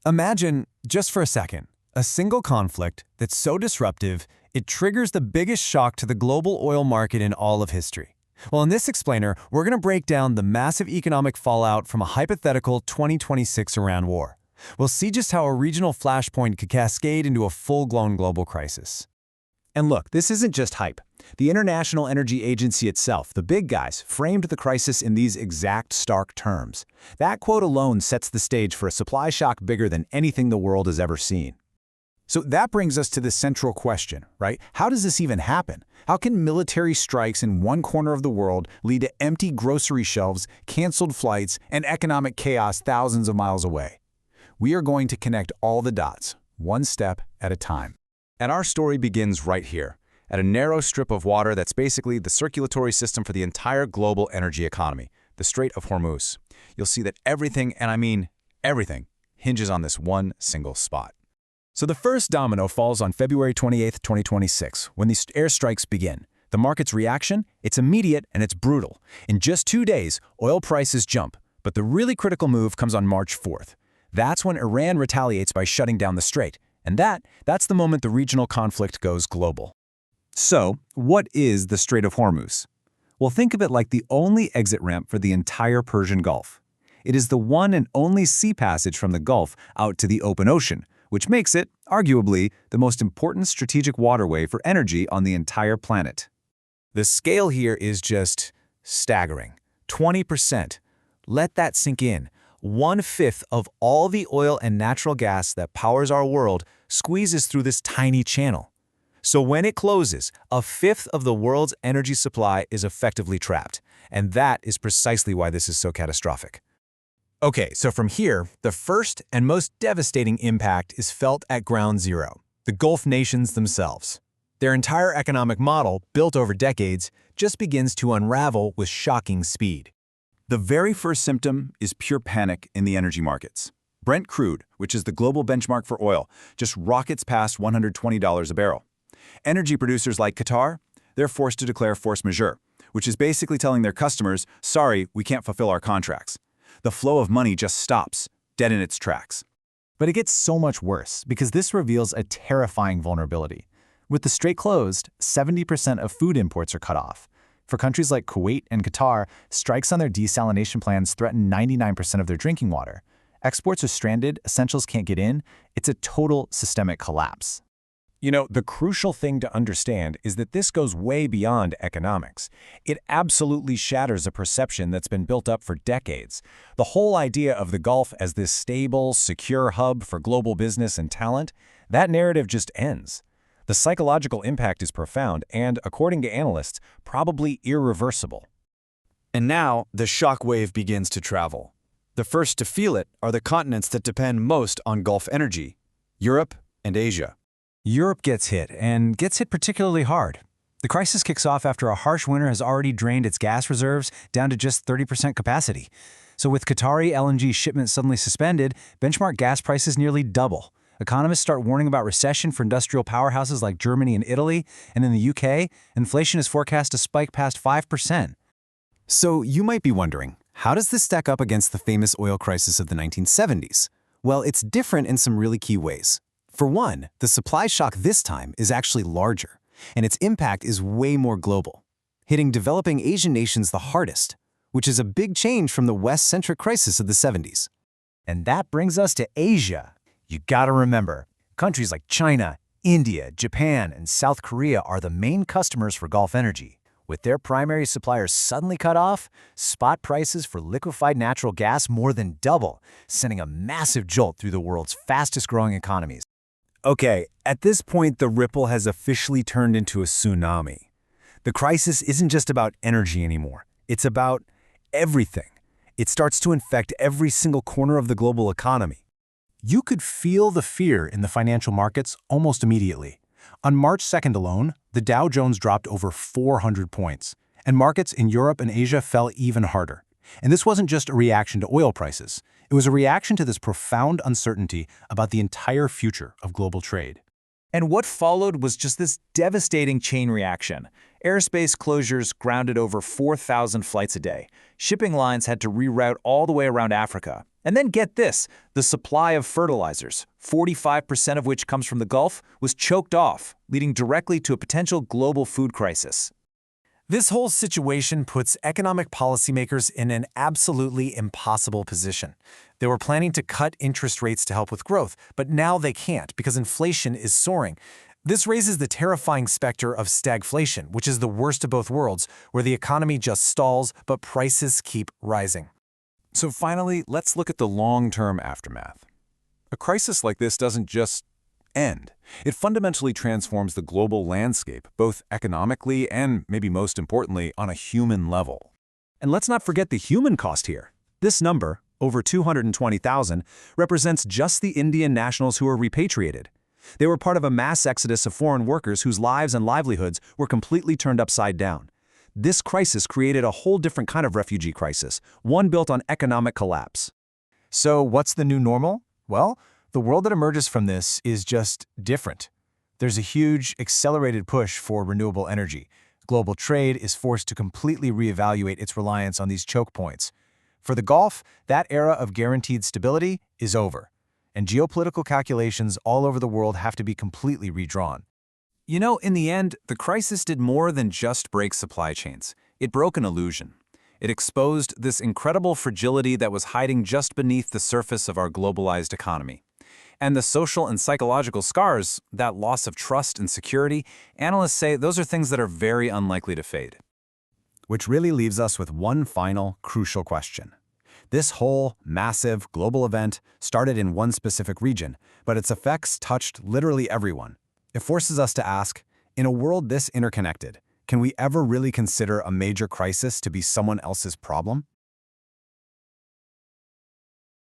Imagine, just for a second, a single conflict that's so disruptive, it triggers the biggest shock to the global oil market in all of history. Well, in this explainer, we're going to break down the massive economic fallout from a hypothetical 2026 Iran war. We'll see just how a regional flashpoint could cascade into a full-blown global crisis. And look, this isn't just hype. The International Energy Agency itself, the big guys, framed the crisis in these exact stark terms. That quote alone sets the stage for a supply shock bigger than anything the world has ever seen. So that brings us to the central question, right? How does this even happen? How can military strikes in one corner of the world lead to empty grocery shelves, canceled flights, and economic chaos thousands of miles away? We are going to connect all the dots, one step at a time. And our story begins right here, at a narrow strip of water that's basically the circulatory system for the entire global energy economy, the Strait of Hormuz. You'll see that everything, and I mean everything, hinges on this one single spot. So the first domino falls on February 28, 2026, when these airstrikes begin. The market's reaction? It's immediate and it's brutal. In just 2 days, oil prices jump. But the really critical move comes on March 4th. That's when Iran retaliates by shutting down the strait. And that's the moment the regional conflict goes global. So, what is the Strait of Hormuz? Well, think of it like the only exit ramp for the entire Persian Gulf. It is the one and only sea passage from the Gulf out to the open ocean, which makes it, arguably, the most important strategic waterway for energy on the entire planet. The scale here is just staggering. 20%. Let that sink in. 1/5 of all the oil and natural gas that powers our world squeezes through this tiny channel. So when it closes, 1/5 of the world's energy supply is effectively trapped. And that is precisely why this is so catastrophic. Okay, so from here, the first and most devastating impact is felt at ground zero, the Gulf nations themselves. Their entire economic model, built over decades, just begins to unravel with shocking speed. The very first symptom is pure panic in the energy markets. Brent crude, which is the global benchmark for oil, just rockets past $120 a barrel. Energy producers like Qatar, they're forced to declare force majeure, which is basically telling their customers, sorry, we can't fulfill our contracts. The flow of money just stops, dead in its tracks. But it gets so much worse because this reveals a terrifying vulnerability. With the strait closed, 70% of food imports are cut off. For countries like Kuwait and Qatar, strikes on their desalination plants threaten 99% of their drinking water. Exports are stranded, essentials can't get in. It's a total systemic collapse. You know, the crucial thing to understand is that this goes way beyond economics. It absolutely shatters a perception that's been built up for decades. The whole idea of the Gulf as this stable, secure hub for global business and talent, that narrative just ends. The psychological impact is profound and, according to analysts, probably irreversible. And now, the shock wave begins to travel. The first to feel it are the continents that depend most on Gulf energy, Europe and Asia. Europe gets hit, and gets hit particularly hard. The crisis kicks off after a harsh winter has already drained its gas reserves down to just 30% capacity. So with Qatari LNG shipments suddenly suspended, benchmark gas prices nearly double. Economists start warning about recession for industrial powerhouses like Germany and Italy, and in the UK, inflation is forecast to spike past 5%. So you might be wondering, how does this stack up against the famous oil crisis of the 1970s? Well, it's different in some really key ways. For one, the supply shock this time is actually larger, and its impact is way more global, hitting developing Asian nations the hardest, which is a big change from the West-centric crisis of the 70s. And that brings us to Asia. You gotta remember, countries like China, India, Japan, and South Korea are the main customers for Gulf energy. With their primary suppliers suddenly cut off, spot prices for liquefied natural gas more than double, sending a massive jolt through the world's fastest-growing economies. Okay, at this point, the ripple has officially turned into a tsunami. The crisis isn't just about energy anymore. It's about everything. It starts to infect every single corner of the global economy. You could feel the fear in the financial markets almost immediately. On March 2nd alone, the Dow Jones dropped over 400 points, and markets in Europe and Asia fell even harder. And this wasn't just a reaction to oil prices. It was a reaction to this profound uncertainty about the entire future of global trade. And what followed was just this devastating chain reaction. Airspace closures grounded over 4,000 flights a day. Shipping lines had to reroute all the way around Africa. And then get this, the supply of fertilizers, 45% of which comes from the Gulf, was choked off, leading directly to a potential global food crisis. This whole situation puts economic policymakers in an absolutely impossible position. They were planning to cut interest rates to help with growth, but now they can't because inflation is soaring. This raises the terrifying specter of stagflation, which is the worst of both worlds, where the economy just stalls but prices keep rising. So finally, let's look at the long-term aftermath. A crisis like this doesn't just end. It fundamentally transforms the global landscape, both economically and, maybe most importantly, on a human level. And let's not forget the human cost here. This number, over 220,000, represents just the Indian nationals who were repatriated. They were part of a mass exodus of foreign workers whose lives and livelihoods were completely turned upside down. This crisis created a whole different kind of refugee crisis, one built on economic collapse. So what's the new normal? Well, the world that emerges from this is just different. There's a huge, accelerated push for renewable energy. Global trade is forced to completely reevaluate its reliance on these choke points. For the Gulf, that era of guaranteed stability is over, and geopolitical calculations all over the world have to be completely redrawn. You know, in the end, the crisis did more than just break supply chains. It broke an illusion. It exposed this incredible fragility that was hiding just beneath the surface of our globalized economy. And the social and psychological scars, that loss of trust and security, analysts say those are things that are very unlikely to fade. Which really leaves us with one final, crucial question. This whole, massive, global event started in one specific region, but its effects touched literally everyone. It forces us to ask, in a world this interconnected, can we ever really consider a major crisis to be someone else's problem?